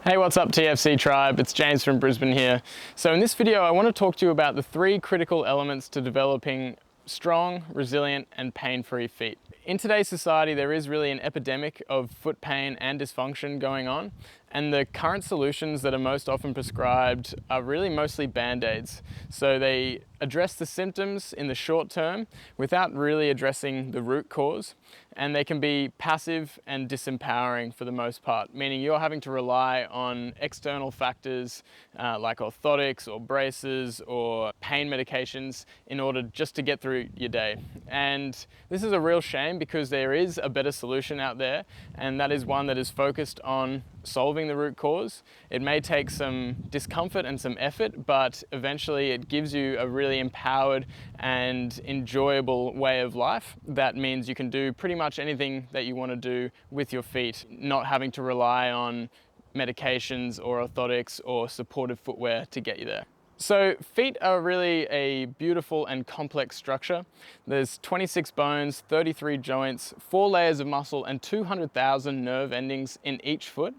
Hey, what's up TFC Tribe? It's James from Brisbane here. So in this video, I want to talk to you about the 3 critical elements to developing strong, resilient, and pain-free feet. In today's society, there is really an epidemic of foot pain and dysfunction going on, and the current solutions that are most often prescribed are really mostly band-aids. So they address the symptoms in the short term without really addressing the root cause, and they can be passive and disempowering for the most part, meaning you're having to rely on external factors like orthotics or braces or pain medications in order just to get through your day. And this is a real shame because there is a better solution out there, and that is one that is focused on solving the root cause. It may take some discomfort and some effort, but eventually it gives you a really empowered and enjoyable way of life. That means you can do pretty much anything that you want to do with your feet, not having to rely on medications or orthotics or supportive footwear to get you there. So feet are really a beautiful and complex structure. There's 26 bones, 33 joints, 4 layers of muscle, and 200,000 nerve endings in each foot.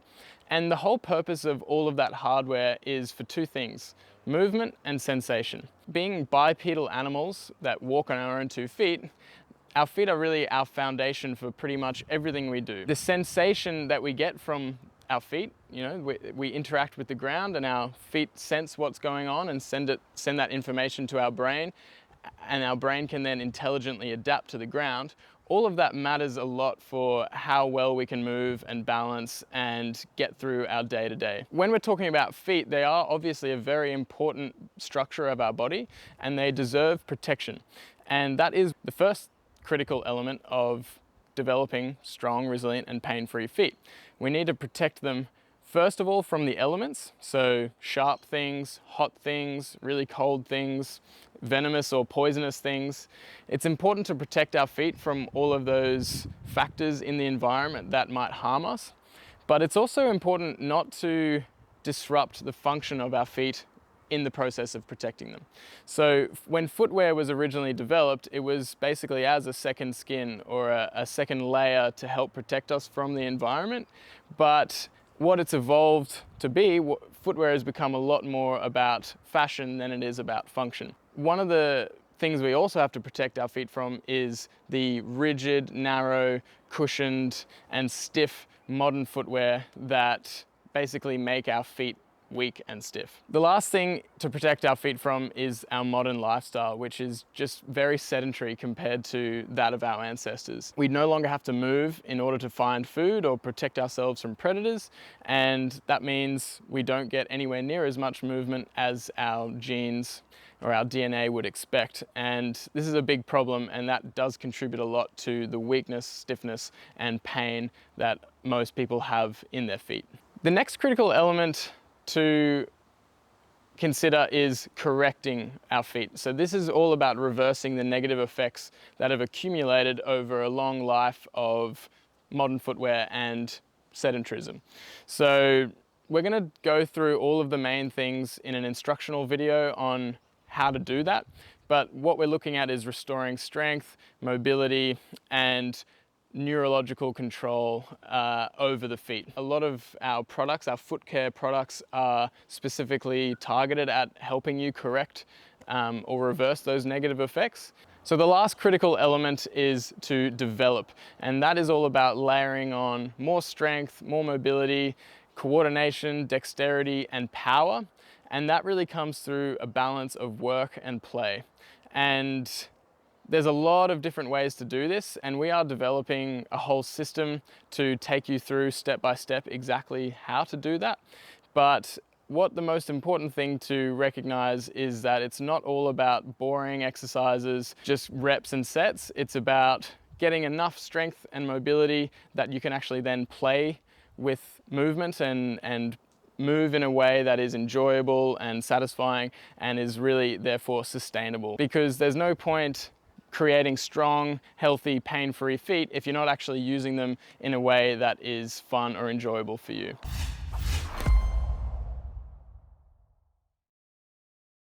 And the whole purpose of all of that hardware is for 2 things: movement and sensation. Being bipedal animals that walk on our own 2 feet, our feet are really our foundation for pretty much everything we do. The sensation that we get from our feet, we interact with the ground and our feet sense what's going on and send that information to our brain, and our brain can then intelligently adapt to the ground. All of that matters a lot for how well we can move and balance and get through our day-to-day. When we're talking about feet, they are obviously a very important structure of our body and they deserve protection. And that is the first critical element of developing strong, resilient, and pain-free feet. We need to protect them first of all from the elements, so sharp things, hot things, really cold things, venomous or poisonous things. It's important to protect our feet from all of those factors in the environment that might harm us, but it's also important not to disrupt the function of our feet in the process of protecting them. So when footwear was originally developed, it was basically as a second skin or a second layer to help protect us from the environment. But what it's evolved to be, footwear has become a lot more about fashion than it is about function. One of the things we also have to protect our feet from is the rigid, narrow, cushioned, and stiff modern footwear that basically make our feet weak and stiff. The last thing to protect our feet from is our modern lifestyle, which is just very sedentary compared to that of our ancestors. We no longer have to move in order to find food or protect ourselves from predators, and that means we don't get anywhere near as much movement as our genes or our DNA would expect. And this is a big problem, and that does contribute a lot to the weakness, stiffness, and pain that most people have in their feet. The next critical element to consider is correcting our feet. So this is all about reversing the negative effects that have accumulated over a long life of modern footwear and sedentarism. So we're going to go through all of the main things in an instructional video on how to do that, but what we're looking at is restoring strength, mobility, and neurological control over the feet. A lot of our products, our foot care products, are specifically targeted at helping you correct or reverse those negative effects. So the last critical element is to develop, and that is all about layering on more strength, more mobility, coordination, dexterity, and power. And that really comes through a balance of work and play. And there's a lot of different ways to do this, and we are developing a whole system to take you through step by step exactly how to do that. But what the most important thing to recognize is that it's not all about boring exercises, just reps and sets. It's about getting enough strength and mobility that you can actually then play with movement and move in a way that is enjoyable and satisfying and is really therefore sustainable. Because there's no point creating strong, healthy, pain-free feet if you're not actually using them in a way that is fun or enjoyable for you.